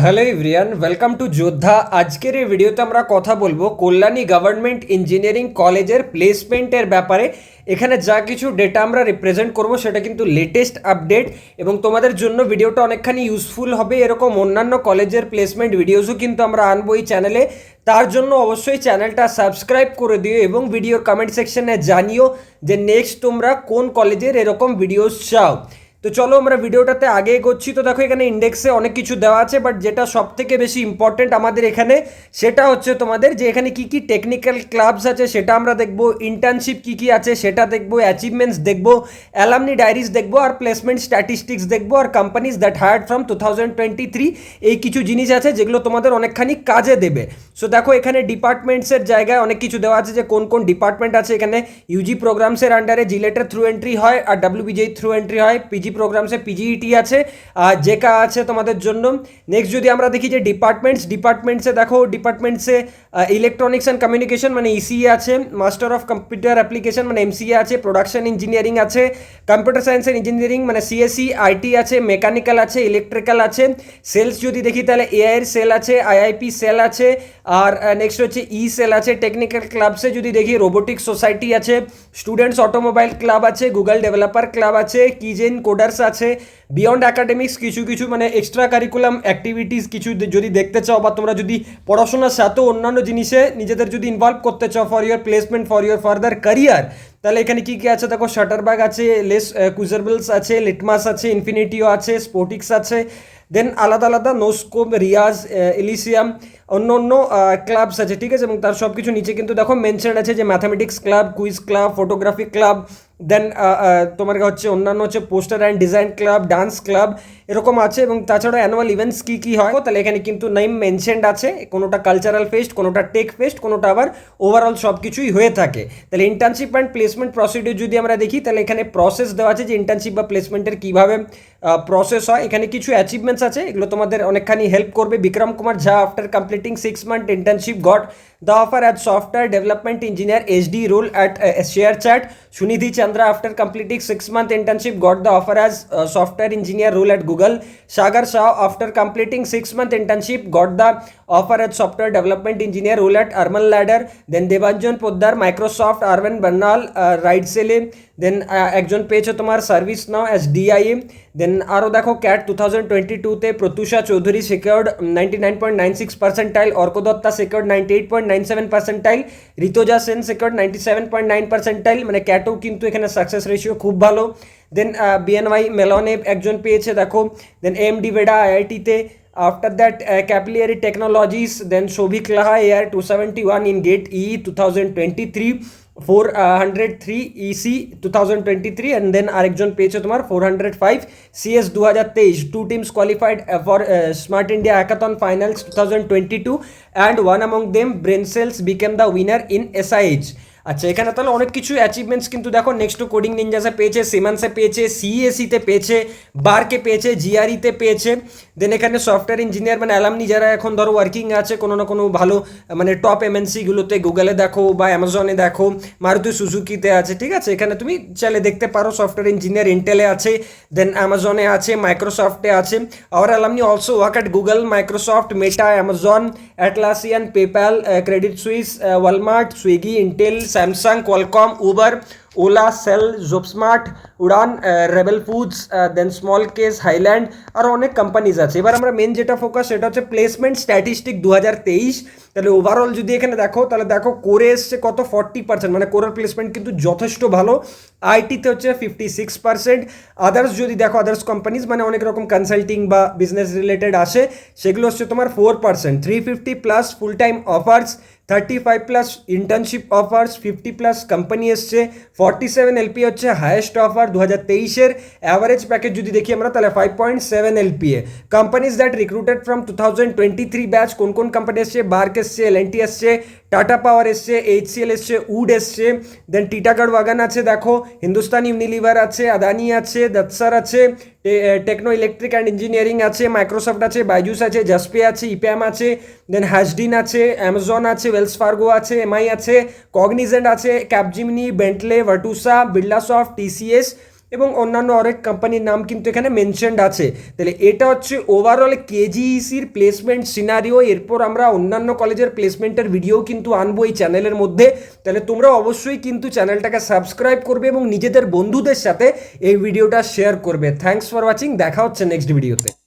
Hello everyone, welcome to যোদ্ধা। আজকের এই ভিডিওতে আমরা কথা বলবো কল্যাণী গভর্নমেন্ট ইঞ্জিনিয়ারিং কলেজের প্লেসমেন্টের ব্যাপারে। এখানে যা কিছু ডেটা আমরা রিপ্রেজেন্ট করব সেটা কিন্তু লেটেস্ট আপডেট এবং তোমাদের জন্য ভিডিওটা অনেকখানি ইউজফুল হবে। এরকম অন্যান্য কলেজের প্লেসমেন্ট ভিডিওসও কিন্তু আমরা আনবো এই চ্যানেলে। তার জন্য অবশ্যই চ্যানেলটা সাবস্ক্রাইব করে দিও এবং ভিডিওর কমেন্ট সেকশনে জানিও যে নেক্সট তোমরা কোন কলেজের এরকম ভিডিওস চাও। তো চলো আমরা ভিডিওটাতে আগে এগোচ্ছি। তো দেখো এখানে ইন্ডেক্সে অনেক কিছু দেওয়া আছে, বাট যেটা সব থেকে বেশি ইম্পর্টেন্ট আমাদের এখানে সেটা হচ্ছে তোমাদের যে এখানে কি কি টেকনিক্যাল ক্লাবস আছে সেটা আমরা দেখবো, ইন্টার্নশিপ কি কি আছে সেটা দেখবো, অ্যাচিভমেন্টস দেখবো, অ্যালামনি ডায়েরিজ দেখবো, আর প্লেসমেন্ট স্ট্যাটিস্টিক্স দেখবো, আর কোম্পানিজ দ্যাট হায়ার্ড ফ্রম 2023। এই কিছু জিনিস আছে যেগুলো তোমাদের অনেকখানি কাজে দেবে। সো দেখো এখানে ডিপার্টমেন্টসের জায়গায় অনেক কিছু দেওয়া আছে যে কোন কোন ডিপার্টমেন্ট আছে। এখানে ইউজি প্রোগ্রামসের আন্ডারে জিলেটের থ্রু এন্ট্রি হয়, আর ডাব্লিউবিজেই থ্রু এন্ট্রি হয়। পিজি প্রোগ্রামসে পিজিইটি আছে, আর জেকা আছে তোমাদের জন্য। নেক্সট যদি আমরা দেখি যে ডিপার্টমেন্টসে দেখো ডিপার্টমেন্টসে ইলেকট্রনিক্স অ্যান্ড কমিউনিকেশন মানে ইসিএ আছে, মাস্টার অফ কম্পিউটার অ্যাপ্লিকেশন মানে এমসিএ আছে, প্রোডাকশন ইঞ্জিনিয়ারিং আছে, কম্পিউটার সায়েন্স অ্যান্ড ইঞ্জিনিয়ারিং মানে সিএসসি, আইটি আছে, মেকানিক্যাল আছে, ইলেকট্রিক্যাল আছে। সেলস যদি দেখি তাহলে এআই এর সেল আছে, আইআইপি সেল আছে, আর নেক্সট হচ্ছে ই সেল আছে। টেকনিক্যাল ক্লাবসে যদি দেখি রোবোটিক্স সোসাইটি আছে, স্টুডেন্টস অটোমোবাইল ক্লাব আছে, গুগল ডেভেলপার ক্লাব আছে, কিজেন কোডার্স আছে। বিয়ন্ড একাডেমিক্স কিছু কিছু মানে এক্সট্রা কারিকুলাম অ্যাক্টিভিটিস কিছু যদি দেখতে চাও, বা তোমরা যদি পড়াশোনার সাথেও অন্যান্য জিনিসে নিজেদের যদি ইনভলভ করতে চাও for your placement, for your further career, তাহলে এখানে কি কি আছে দেখো, শাটারবাগ আছে, লেস কুজারবেলস আছে, লিটমাস আছে, ইনফিনিটিও আছে, স্পোর্টিক্স আছে। দেন আলাদা আলাদা নোস্কোপ, রিয়াজ, এলিসিয়াম, অন্য অন্য ক্লাবস আছে, ঠিক আছে। এবং তার সব কিছু নিচে কিন্তু দেখো মেনশন আছে যে mathematics club, quiz club, photography club, then তোমার হচ্ছে অন্যান্য হচ্ছে poster and design club, dance club, এরকম আছে। এবং তাছাড়া অ্যানুয়াল ইভেন্টস কী কী হয় তাহলে এখানে কিন্তু নেম মেনশনড আছে, কোনোটা কালচারাল ফেস্ট, কোনোটা টেক ফেস্ট, কোনোটা আবার ওভারঅল সব কিছুই হয়ে থাকে। তাহলে ইন্টার্নশিপ অ্যান্ড প্লেসমেন্ট প্রসিডিউর যদি আমরা দেখি তাহলে এখানে প্রসেস দেওয়া আছে যে ইন্টার্নশিপ বা প্লেসমেন্টের কীভাবে প্রসেস হয়। এখানে কিছু অ্যাচিভমেন্টস আছে, এগুলো তোমাদের অনেকখানি হেল্প করবে। বিক্রম কুমার ঝা after completing 6 month internship got the offer as software development engineer HD role at ShareChat. Sunidhi Chandra after completing 6 month internship got the offer as software engineer role at Google. Sagar Shah after completing 6 month internship got the offer as software development engineer role at Arman Ladder. Then Debanjan Poddar Microsoft, Arvind Bannal Ridesele. Then একজন পেয়েছো তোমার ServiceNow as DIA. Then আরও দেখো CAT 2022-তে Pratyusha Chowdhury secured 99.96 percentile, Arka Dutta secured 98.97 percentile, Rituja Sen secured 97.9 percentile. মানে ক্যাটও কিন্তু এখানে সাকসেস রেশিও খুব ভালো। দেন বিএনওয়াই মেলনে একজন পেয়েছে দেখো। দেন MD ভেডা আইআইটিতে। After that, Capillary Technologies, then Shobhik Laha AR 271 in GATE E 2023, 403 EC 2023, and then আরেকজন পেয়েছে তোমার 405 CS 2023. 2 teams qualified for Smart India Hackathon Finals 2022, and one among them, Brain Cells, became the winner in SIH. আচ্ছা, এখানে তাহলে অনেক কিছু achievements কিন্তু দেখো। নেক্সট কোডিং নিনজাসে পেয়েছে, সিমান্সে পেয়েছে, সিএসিতে পেয়েছে, বারকে পেয়েছে, জিআরইতে পেয়েছে। দেন এখানে সফটওয়্যার ইঞ্জিনিয়ার মানে অ্যালামনি যারা এখন ধরো ওয়ার্কিং আছে কোনো না কোনো ভালো মানে টপ এমএনসিগুলোতে, গুগলে দেখো বা অ্যামাজনে দেখো, মারুতি সুজুকিতে আছে, ঠিক আছে। এখানে তুমি চাইলে দেখতে পারো সফটওয়্যার ইঞ্জিনিয়ার ইন্টেলে আছে, দেন অ্যামাজনে আছে, মাইক্রোসফটে আছে। Our alumni also work at Google, Microsoft, Meta, Amazon, Atlassian, PayPal, Credit Suisse, Walmart, Swiggy, Intel, Samsung, Qualcomm, Uber, Ola, SAIL, Jobsmart, Udaan, Rebel Foods, then Smallcase, Highland, আরও অনেক কোম্পানিজ আছে। এবার আমরা মেন যেটা ফোকাস সেটা হচ্ছে প্লেসমেন্ট স্ট্যাটিস্টিক 2023। তাহলে ওভারঅল যদি এখানে দেখো তাহলে দেখো কোরে এসছে কত 40%, মানে কোরের প্লেসমেন্ট কিন্তু যথেষ্ট ভালো। আইটিতে হচ্ছে 56%। আদার্স যদি দেখো আদার্স কোম্পানিজ মানে অনেক রকম কনসাল্টিং বা বিজনেস রিলেটেড আসে, সেগুলো হচ্ছে তোমার 4%। 350+ full time offers, 35+ internship offers, 50+ company এসছে, 47 এলপিএ হচ্ছে হায়েস্ট অফার 2023-এর। অ্যাভারেজ প্যাকেজ যদি দেখি আমরা তাহলে 5.7 LPA. Companies that recruited from 2023 batch, কোন কোন কোম্পানি এসছে, বার্ক এসছে, এলএনটি এসছে, টাটা পাওয়ার এসছে, এইচসিএল এসছে, উড এসছে, দেন টিটাগড় ওয়াগান আছে দেখো, হিন্দুস্তান ইউনিলিভার আছে, আদানি আছে, দৎসার আছে, টেকনো ইলেকট্রিক অ্যান্ড ইঞ্জিনিয়ারিং আছে, মাইক্রোসফট আছে, বাইজুস আছে, জাসপে আছে, ইপ্যাম আছে, দেন হ্যাশডিন আছে, অ্যামাজন আছে, ওয়েলস ফার্গো আছে, এমআই আছে, কগনিজেন্ট আছে, ক্যাপজিমিনি, বেন্টলে, ভার্টুসা, বিড়লা সফট, টিসিএস, এবং অন্যান্য অনেক কোম্পানির নাম কিন্তু এখানে মেনশনড আছে। তাহলে এটা হচ্ছে ওভারঅল কেজিইসির প্লেসমেন্ট সিনারিও। এরপর আমরা অন্যান্য কলেজের প্লেসমেন্টের ভিডিও কিন্তু আনবো এই চ্যানেলের মধ্যে। তাহলে তোমরা অবশ্যই কিন্তু চ্যানেলটাকে সাবস্ক্রাইব করবে এবং নিজেদের বন্ধুদের সাথে এই ভিডিওটা শেয়ার করবে। থ্যাঙ্কস ফর ওয়াচিং, দেখা হচ্ছে নেক্সট ভিডিওতে।